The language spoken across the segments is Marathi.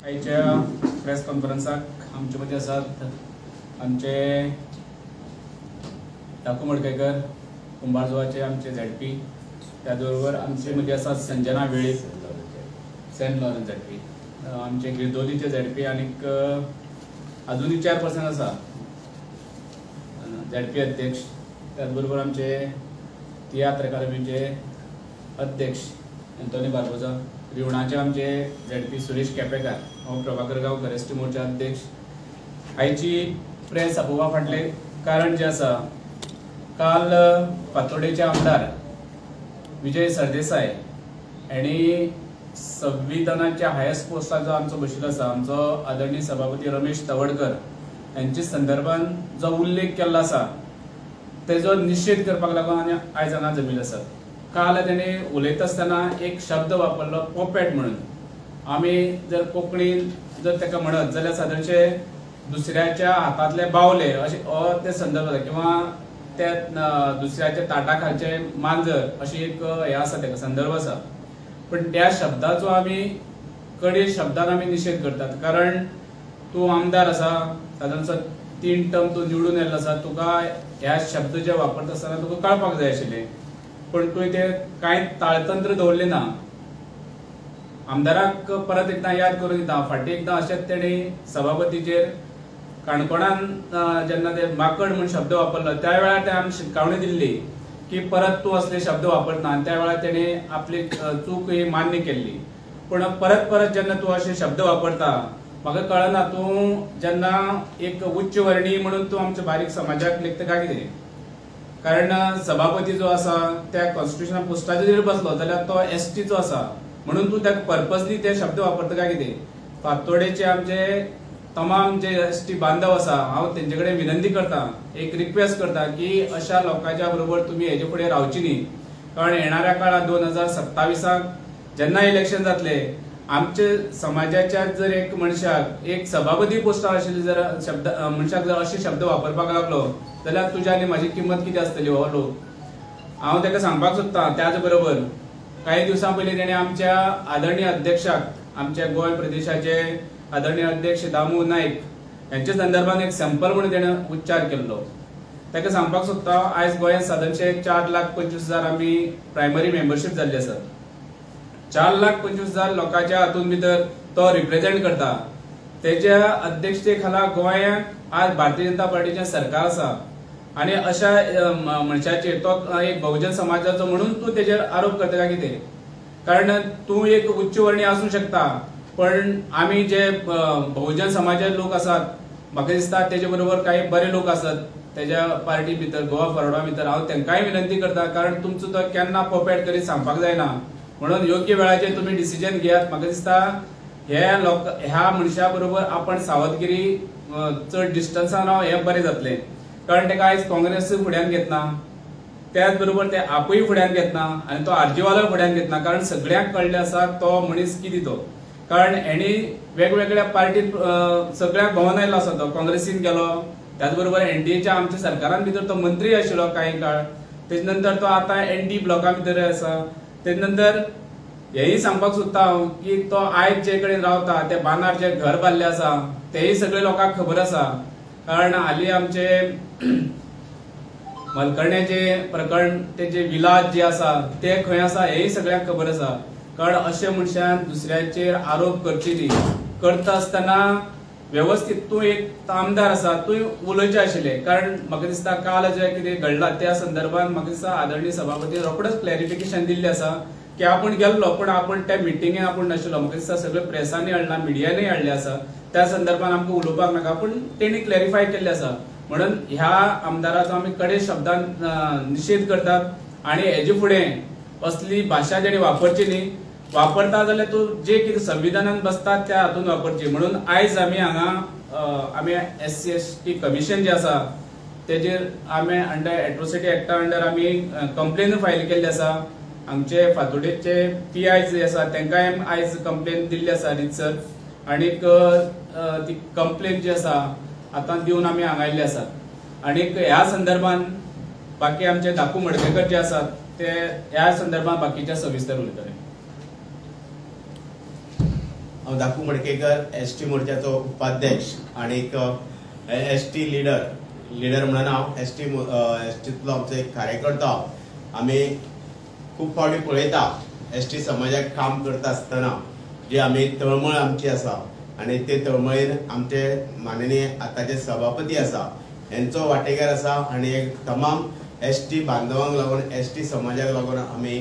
आयच्या प्रेस कॉन्फरन्साक आमचे मदीं आसात आमचे दाकू मडकयकर कुंभारजुवाचे आमचे झेडपी, त्याच बरोबर आमचे मदीं आसात Sanjana Velip saint Lawrence ZP, आमचे गिरदोलीचे झेडपी आनीक अजूनही चेअरपर्सन आसा झेडपी अध्यक्ष, त्याच बरोबर आमचे तियात्र अकादमीचे अध्यक्ष एंटोनी बार्बोजा, रिवणाचे आमचे झेडपी सुरेश केपेकार, हांव प्रभाकर गांवकर एसटी मोर्चा अध्यक्ष. आयची प्रेस आपोवपा फाटले कारण जे आसा, काल फातोडेचे आमदार विजय सरदेसाय यांनी संविधानाच्या हायस्ट पोस्टार जो आमचो बशिल्लो आसा, आमचो आदरणीय सभापती रमेश तवडकर यांच्या संदर्भात जो उल्लेख केल्लो आसा तेजो निषेध करपाक लागून आनी आयज हांगा जमिल्ले आसात. काल तेणे उलयता आसतना एक शब्द वापरलो पोपेट म्हणून. आमी जर कोंकणीन जर ताका म्हणत जाल्यार सादारणशे दुसऱ्याच्या हातांतले बावले अशें हो ते संदर्भ आसा, किंवा त्या दुसऱ्याच्या ताटा खालचे मांजर अशी एक हे आसा, ताका संदर्भ आसा. पण त्या शब्दाचो आमी कडे शब्दान आमी निषेध करतात. कारण तूं आमदार आसा, सादारणसो 3 टर्म तूं निवडून येयल्लो आसा, तुका ह्या शब्द जे वापरता आसतना तुका कळपाक जाय आशिल्लें, पण तुवें ते कांय ताळतंत्र दवरलें ना. आमदाराक परत एकदां याद करून दिता, फाटीं एकदां अशेंच तेणी सभापतीचेर काणकोणान जेन्ना ते माकड म्हणून शब्द वापरलो त्या वेळार ते आमी शिटकावणी दिल्ली की परत तूं असले शब्द वापरना, आनी त्या वेळार तेणी आपली चूक ही मान्य केल्ली. पूण परत परत जेन्ना तूं अशे शब्द वापरता, म्हाका कळना तूं जेन्ना एक उच्च वर्णीय म्हणून तूं आमच्या बारीक समाजाक लेखता काय कितें. कारण सभापती जो आसा त्या कॉन्स्टिट्युशन पोस्टाचेर जर बसलो जाल्यार तो एसटीचो आसा, म्हणून तूं ताका पर्पजली ते शब्द वापरता काय कितें. फातोडेचे आमचे तमाम जे एसटी बांधव आसा, हांव तेंचे कडेन विनंती करता, एक रिक्वेस्ट करता की अशा लोकांच्या बरोबर तुमी हेजे फुडें रावची न्ही. कारण येणाऱ्या काळात 2027 जेन्ना इलेक्शन जातले, आमचे समाजाच्या जर एक मनशाक एक सभापती पोस्टार आशिल्ले जर शब्द मनशाक जर अशे शब्द वापरपाक लागलो जाल्यार तुज्या आनी म्हाजी किंमत कितें आसतली हो लोक. हांव ताका सांगपाक सोदतां. त्याच बरोबर काही दिवसां पयलीं तेणें आमच्या आदरणीय अध्यक्षाक, आमच्या गोंय प्रदेशाचे आदरणीय अध्यक्ष दामू नायक यांच्या संदर्भात एक सॅम्पल म्हणून तेणें उच्चार केल्लो. ताका सांगपाक सोदतां, आयज गोंयांत सादारणशे 4,25,000 आमी प्रायमरी मेंबरशीप जाल्ली आसा. 4,25,000 लोकांच्या हातून भितर तो रिप्रेझेंट करता. तेच्या अध्यक्षते खाला गोंयांत आज भारतीय जनता पार्टीचें सरकार आसा, आनी अशा मनशाचेर तो एक बहुजन समाजाचो म्हणून तूं तेजेर आरोप करता काय कितें. कारण तूं एक उच्च वर्णीय आसूं शकता, पण आमी जे बहुजन समाजाचे लोक आसात, म्हाका दिसता तेजे बरोबर काही बरे लोक आसात तेज्या पार्टी भितर, गोवा फॉरवर्डा भितर. हांव तांकांय विनंती करता, कारण तुमचो तो केन्ना पोपेट करीत सांगपाक जायना, म्हणून योग्य वेळाचेर तुमी डिसिजन घेयात. म्हाका दिसता ह्या मनशा बरोबर आपण सावधगिरी चड डिस्टन्सान हें बरें जातलें. कारण ताका आयज काँग्रेस फुड्यान घेतना, त्याच बरोबर ते आपूय फुड्यान घेतना, आनी तो आरजीवालोय फुड्यान घेतना. कारण सगळ्यांक कळ्ळें आसा तो मनीस कितें तो. कारण हेणी वेगवेगळ्या पार्टीत सगळ्याक भोंवन आयलो आसा. तो काँग्रेसीन गेलो, त्याच बरोबर एनडीएच्या आमच्या सरकारान भितर तो मंत्री आशिल्लो काही काळ. तेजे नंतर तो आतां एनडी ब्लॉका भितर आसा. तेजे नंतर हेही सांगपाक सोदता हांव की तो आयज जे कडेन रावता ते बांदार जे घर बांदलें आसा तेही सगळे लोकांक खबर आसा. कारण हालीं आमचे मलकर्ण्याचे प्रकरण, तेजे विलास जे आसा ते खंय आसा हेही सगळ्यांक खबर आसा. कारण अशे मनशान दुसऱ्याचेर आरोप करची न्ही. करता आसतना व्यवस्थीत तूं एक आमदार आसा, तूं उलोवचें आशिल्लें. कारण म्हाका दिसता काल जे कितें घडलां त्या संदर्भात म्हाका दिसता आदरणीय सभापती रोखडोच क्लॅरिफिकेशन दिल्लें आसा की आपण गेल्लो, पण आपण त्या मिटिंगेक आपण नाशिल्लो. म्हाका दिसता सगळे प्रेसांनी हाडला, मिडियानूय हाडले आसा. त्या संदर्भात आमकां उलोवपाक नाका, पण तेणी क्लॅरिफाय केल्लें आसा. म्हणून ह्या आमदाराचो आमी कडे शब्दान निषेध करतात, आनी हेजे फुडें असली भाशा जेणे वापरची न्ही. वापरता जाल्यार तूं जे कितें संविधानान बसतात त्या हातून वापरची. म्हणून आयज आमी हांगा आमी SC ST कमिशन जे आसा तेजेर आमी अंडर एट्रोसिटी एक्टा अंडर आमी कंप्लेन फायल केल्ली आसा. आमचे फातोडेचे PI जे आसा तांकांय आयज कंप्लेन दिल्ली आसा रितसर, आनीक ती कंप्लेन जी आसा आतां दिवन आमी हांगा आयिल्ले आसात. आनीक ह्या संदर्भात बाकी आमचे दाकू मडकयकर जे आसात ते ह्या संदर्भात बाकीच्या सविस्तर उलयतले. हांव दाकू मडकेकर एसटी मोर्चाचो उपाध्यक्ष आणि एसटी लिडर म्हणून हांव एसटींतलो आमचो एक कार्यकर्तो हांव। आमी खूब फावटी पळयता एसटी समाजाक काम करता आसतना जी आमी तळमळ आमची आसा आणि ते तळमळीन आमचे माननीय आताचे सभापती आसा हेंचो वांटेकार आसा आणि एक तमाम एसटी बांधवांक लागून एसटी समाजाक लागून आमी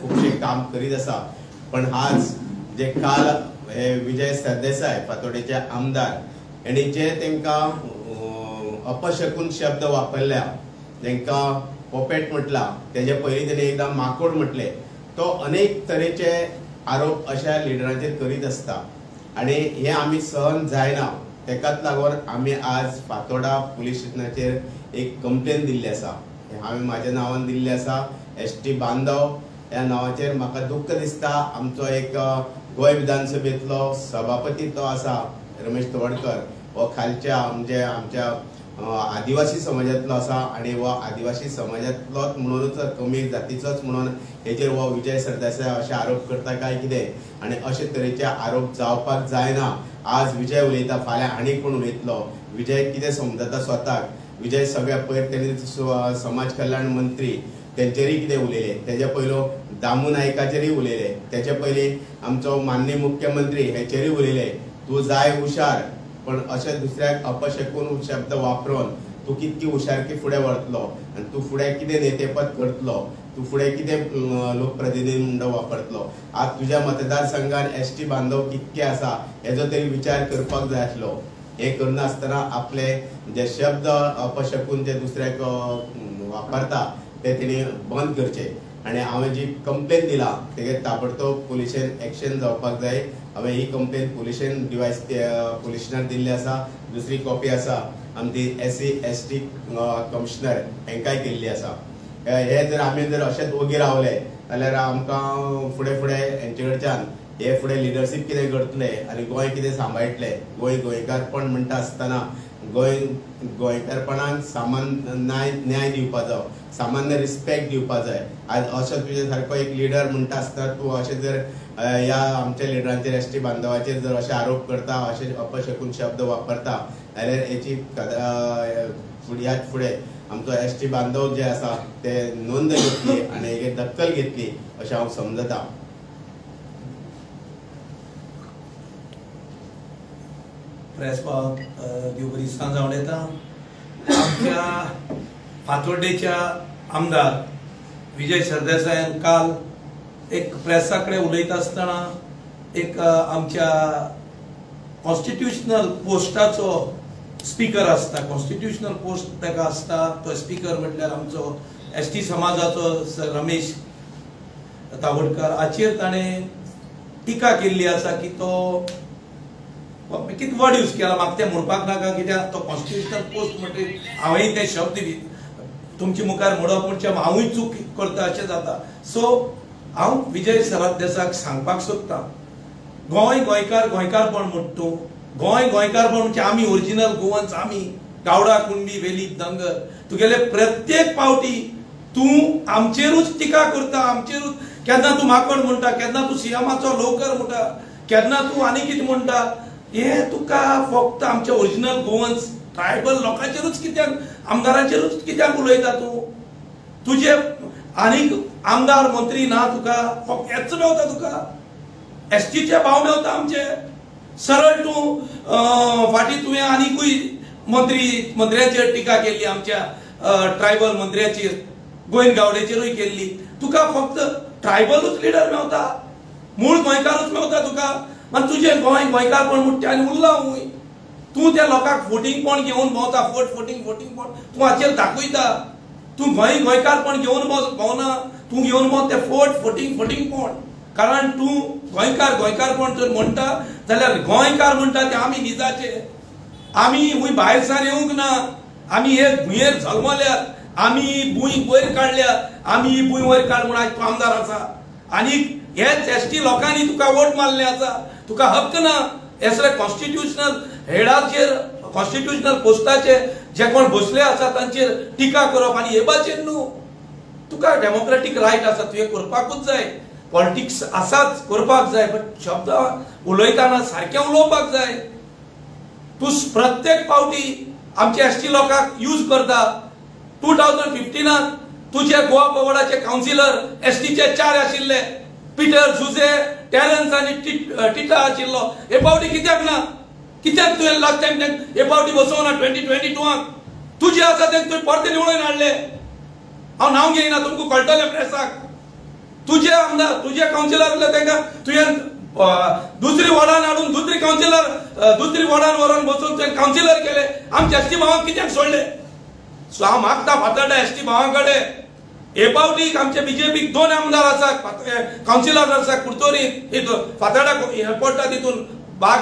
खूबशे काम करीत आसा। पण आज जे काल विजय सरदेसाय फातोडेचे आमदार हेणी जे तांकां अपशकून शब्द वापरल्या, तांकां पोपेट म्हटला, तेजे पयलीं ताणें एकदां माकोड म्हटले, तो अनेक तरेचे आरोप अशा लिडरांचेर करीत आसता आणि हे आमी सहन जायना। तेकाच लागून आमी आज फातोडा पुलीस स्टेशनाचेर एक कंप्लेन दिल्ली आसा। हांवें म्हाज्या नांवान दिल्ली आसा। एसटी बांधव ह्या नांवाचेर म्हाका दुख्ख दिसता। आमचो एक गोंय विधानसभेतलो सभापती तो आसा रमेश तवडकर, हो खालच्या म्हणजे आमच्या आदिवासी समाजातलो आसा आणि हो आदिवासी समाजातलोच म्हणूनच कमी जातीचोच म्हणून हेचेर हो विजय सरदेसाय अशे आरोप करता काय कितें आणि अशे तरेचे आरोप जावपाक जायना। आज विजय उलयता, फाल्यां आनी कोण उलयतलो। विजय कितें समजता स्वताक? विजय सगळ्या पयर तेणी समाज कल्याण मंत्री तेंचेरय कितें उलयले, तेजे पयलो दामू नायकाचेरय उलयले, तेजे पयलीं आमचो माननीय मुख्यमंत्री हेचेरय उलयले। तूं जाय हुशार, पण अशे दुसऱ्याक अपशकून शब्द वापरून तूं कितकी हुशारकी फुडें व्हरतलो आनी तूं फुडें कितें नेतेपद करतलो, तूं फुडें कितें लोकप्रतिनिधी म्हणून वापरतलो। आज तुज्या मतदारसंघान एसटी बांधव कितके आसा हेजो तरी विचार करपाक जाय आसलो। हे करनासतना आपले जे शब्द अपशकून जे दुसऱ्याक वापरता ते तेणी बंद करचे आणि हांवें जी कंप्लेन दिला तेगे ताबडतोब पुलिशेन एक्शन जावपाक जाय। हांवें ही कंप्लेन पुलिशेन पुलीस स्टेशनार दिल्ली आसा। दुसरी कॉपी आसा आमची SC ST कमिशनर हेंकाय केल्ली आसा। हे जर आमी जर अशेच वोगी रावले जाल्यार आमकां फुडें फुडें हेंचे कडच्यान हे फुडें लिडरशीप कितें करतले आणि गोंय कितें सांबाळटले। गोंयकारपण म्हणटा आसतना गोंयकारपणाक न्याय दिवपाचो, सामान्य रिस्पेक्ट दिवपाक जाय। आज असो तुजे सारको एक लिडर म्हणटा आसतना तूं अशें जर ह्या आमच्या लिडरांचेर एसटी बांधवाचेर जर अशे आरोप करता, अशे अपशकून शब्द वापरता जाल्यार हेची ह्याच फुडें आमचो एसटी बांधव जे आसा ते नोंद घेतली आणि हेगे दखल घेतली अशें हांव समजता। प्रेस पावत देव बरी सांज हांव उलयतां। आमच्या फातोर्डेच्या आमदार विजय सरदेसायान काल एक प्रेसा कडेन उलयता आसतना एक आमच्या कॉन्स्टिट्युशनल पोस्टाचो स्पीकर आसता, कॉन्स्टिट्युशनल पोस्ट ताका आसता, तो स्पीकर म्हटल्यार आमचो एसटी समाजाचो रमेश तावडकर हाचेर ताणें टिका केल्ली आसा की तो कितें वर्ड यूज केला म्हाका तें म्हणपाक नाका, कित्याक तो कॉन्स्टिट्युशनल पोस्ट म्हणजे हांवें ते शब्द तुमचे मुखार म्हणप म्हणजे हांवूय चूक करता अशें जाता। सो हांव विजय सरदेसायाक सांगपाक सोदतां, गोंयकारपण म्हण तूं गोंयकारपण म्हणजे आमी ओरिजिनल गोवन्स, आमी गावडा कुणबी वेलीप धंगर, तुगेले प्रत्येक पावटी तूं आमचेरूच टिका करता, आमचेरूच केन्ना तूं माकड म्हणटा, केन्ना तूं सीएमाचो लवकर म्हणटा, केन्ना तूं आनी कितें म्हणटा। हे तुका फक्त आमचे ओरिजिनल गोवन्स ट्रायबल लोकांचेरूच कित्याक, आमदारांचेरूच कित्याक उलयता तूं? तुझे आनीक आमदार मंत्री ना तुका? फक्त हेच मेवता तुका? एसटीचे भाव मेवता आमचे? सरळ तूं फाटी तुवें आनीकूय मंत्र्याचेर टिका केल्ली, आमच्या ट्रायबल मंत्र्याचेर, गोंयन गावडेचेरूय केल्ली। तुका फक्त ट्रायबलूच लिडर मेवता, मूळ गोंयकारूच मेवता तुका? मात तुझे गोंयकारपण म्हणटा आनी उरला हूंय। तूं त्या लोकांक फोटींग पण घेवन भोंवता, फोटींग पण तूं हाचेर दाखयता। तूं गोंयकारपण घेवन भोंवना, तूं घेवन भोंव ते फोटींग पण, कारण तूं गोंयकारपण जर म्हणटा जाल्यार गोंयकार म्हणटा ते आमी निजाचे, आमी हूंय भायर सावन येवंक ना, आमी हे भुंयेर जल्मल्यात, आमी भुंय वयर काडल्या, आमी भुंय वयर काड म्हूण आज तूं आमदार आसा आनी हेच एसटी लोकांनी तुका वोट मारले आसा, तुका हक्क ना हेसले कॉन्स्टिट्युशनल हेडाचेर, कॉन्स्टिट्युशनल पोस्टाचेर जे कोण बसले आसा तांचेर टिका करप आनी हे भाशेन न्हू। तुका डेमोक्रेटीक रायट आसा, तुवें करपाकूच जाय। पॉलिटिक्स आसाच करपाक जाय, बट शब्द उलयतना सारखे उलोवपाक जाय. तू प्रत्येक फावटी आमच्या एसटी लोकांक यूज करता. 2015 तुझे गोवा बोर्डाचे काउन्सिलर एसटीचे 4 आशिल्ले, पीटर जुजे, टेरन्स आणि टिटा आशिल्लो. हे फावटी कित्याक ना? कित्याक तुवें लास्ट टाइम हे फावटी बसोवना 2022 तुझे आसा ते तुवें परते निवडून हाडले. हांव नांव घेयना, तुमकां कळटलें प्रेसाक. तुझे आमदार तुझे काउन्सिलर आसले तांकां तुवें दुसरी वॉर्डान हाडून दुसरी काउन्सिलर दुसरी वॉर्डान व्हरून बसून तुवें काउन्सिलर केले. आमच्या एसटी भावांक कित्याक सोडले? सो हांव मागता फातर्डा एसटी भावां कडेन हे फावटी आमचे बीजेपीक 2 आमदार आसा, काउन्सिलर आसा कुर्तोरी फातर्डा एअरपोर्टा तितून भाग,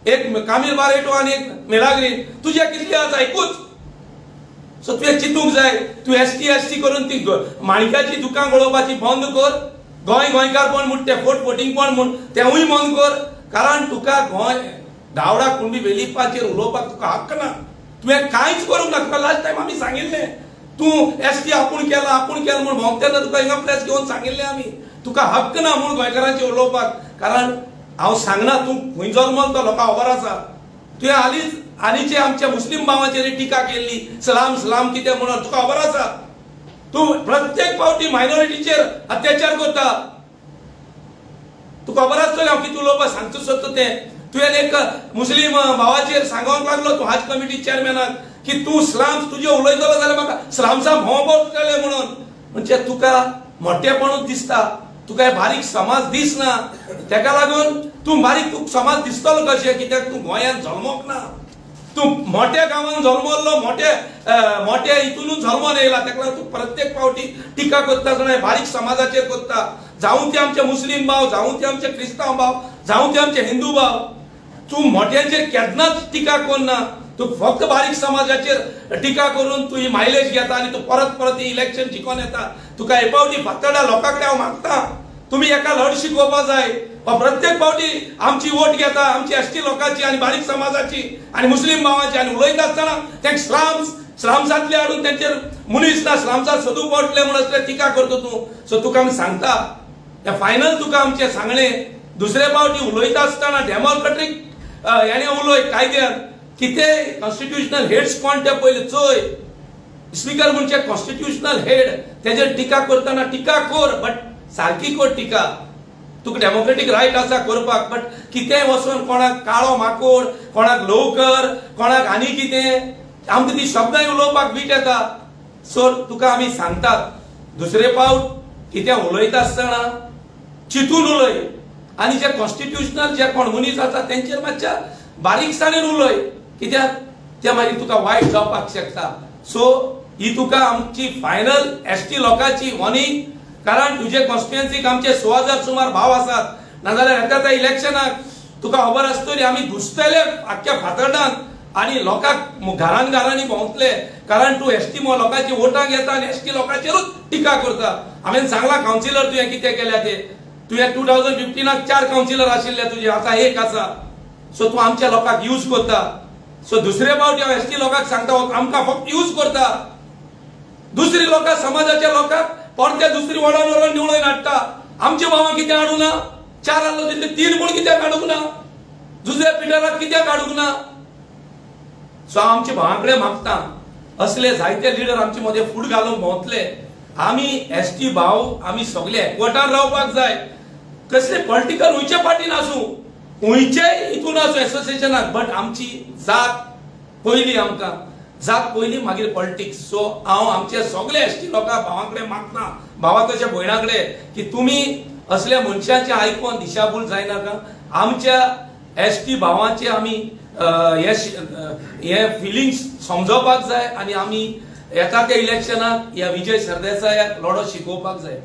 एक कामील बारेटो आणि एक मेलाग्रीन. तुझे कितले आसा? एकूच. सो तुवें चिंतूंक जाय. तू एसटी करून ती माणिकाची दुकान गळोवपाची बंद कर. गोंयकारपण म्हूण ते फोटिंगपण म्हूण तेवूय बंद कर. कारण तुका गोंय गावडा कुणबी वेलिपाचेर उलोवपाक तुका हक्क ना. तुवें कांयच करूंक ना. तुका लास्ट टायम आमी सांगिल्लें तू एसटी आपूण केला म्हूण भोंवतेन्ना तुका हिंगा प्रेस घेवन सांगिल्लें आमी तुका हक्क ना म्हूण गोंयकारांचेर उलोवपाक. कारण हांव सांगना तू खंय जल्मलो तो लोकांक खबर आसा. तुवें हालींचे आमच्या मुस्लीम भावांचेर टिका केल्ली, सलाम कितें म्हणून तुका खबर आसा. तू प्रत्येक फावटी मायनॉरिटीचेर अत्याचार करता. तुका खबर आसतलें हांव कितें उलोवपाक सांगता सोदता तें. तुवें एक मुस्लीम भावाचेर सांगोंक लागलो तू हज कमिटी चेअरमॅनाक की तू स्लाम्स तुजे उलयतलो जाल्यार म्हाका स्लाम्सा भोंव पडटले म्हणून. म्हणजे तुका मोठेपणूच दिसता. तुका बारीक समाज दिसना. तेका लागून तू बारीक समाज दिसतलो कशें? कित्याक तू गोंयांत जल्मोक ना. तू मोठ्या गांवांत जल्मल्लो, मोठ्या हितूनच जल्मोन येयला. तेका लागून तू प्रत्येक फावटी टिका करता जाल्यार बारीक समाजाचेर करता. जावं ते आमचे मुस्लीम भाव, जावं ते आमचे क्रिस्तांव भाव, जावं ते आमचे हिंदू भाव. तू मोठ्यांचेर केन्नाच टिका करना. तू फक्त बारीक समाजाचेर टिका करून तू ही मायलेज घेता आणि तू परत इलेक्शन जिखून येता. तुका हे फावटी फातर्डा लोकां कडेन हांव मागता तुम्ही एका लढ शिकोवपा जाय. प्रत्येक फावटी आमची वोट घेता, आमची एसटी लोकांची आणि बारीक समाजाची आणि मुस्लीम भावांची, आणि उलयता आसतना तांकां स्लाम्सांतले हाडून तांचेर मनीस ना, स्लाम्सांत सोदूंक पडटले म्हणून असले टिका करता तूं. सो तुका आमी सांगता फायनल तुका आमचें सांगणें. दुसरे फावटी उलयता आसतना डेमोक्रेटीक हेणे उलय कायद्यान कितें कॉन्स्टिट्युशनल हेड्स कोण ते पयले चोय. स्पीकर म्हणजे कॉन्स्टिट्युशनल हेड, तेजेर टिका करतना टिका कर, बट सारकी कर टिका. तुका डेमोक्रेटीक रायट आसा करपाक, बट कितें वचून कोणाक काळो माकोड, कोणाक लवकर, कोणाक आनी कितें आमकां ती शब्दांय उलोवपाक वीट येता. सो तुका आमी सांगतात दुसरे फावट कितें उलयता आसतना चिंतून उलय. आणि जे कॉन्स्टिट्युशनल जे कोण मनीस आसा तेंचेर मातशा बारीकसाणेन उलय, कित्याक ते मागीर तुका वायट जावपाक शकता. सो ही तुका आमची फायनल एसटी लोकांची वॉर्निंग. कारण तुजे कॉन्स्टिट्युएन्सीक आमचे 16,000 सुमार भाव आसात. नाजाल्यार येता त्या इलेक्शनाक तुका खबर आसतली आमी घुसतले आख्ख्या फातर्डांत आणि लोकांक घरांनी भोंवतले. कारण तू एसटी लोकांची वोटां घेता आनी एसटी लोकांचेरूच टिका करता. हांवें सांगला काउन्सिलर तुवें कितें केल्या ते. तुवें 2015 4 काउन्सिलर आशिल्ले तुजे, आतां 1 आसा. सो तूं आमच्या लोकांक यूज करता. सो दुसरे फावटी हांव एसटी लोकांक सांगता आमकां फक्त यूज करता. दुसरी लोकां समाजाच्या लोकांक परते दुसरी वॉर्डान व्हरून निवडून हाडटा. आमचे भावांक कित्याक हाडूंक ना? 4 आहलो तितले 3 म्हूण कित्याक हाडूंक ना? जुजे पिटराक कित्याक हाडूंक ना? सो हांव आमच्या भावां कडेन मागता असले जायते लिडर आमचे मदें फूट घालूंक भोंवतले. आमी एसटी भाव आमी सगळे एकवटान रावपाक जाय. कसले पॉलिटिकल हुंयचे पार्टीन आसूं, हुंयचे हितून आसूं एसोसिएशनाक, बट आमची जात पयली, आमकां जात पयली मागीर पॉलिटिक्स. सो हांव आमचे सगळे एसटी लोकां भावां कडेन मागता, भावा तशें भयणां कडेन, की तुमी असल्या मनशांचे आयकून दिशाभूल जायनाका. आमच्या एसटी भावांचे आमी हे फिलिंग्स समजोवपाक जाय आनी आमी येता त्या इलेक्शनाक ह्या विजय सरदेसायाक लढो शिकोवपाक जाय.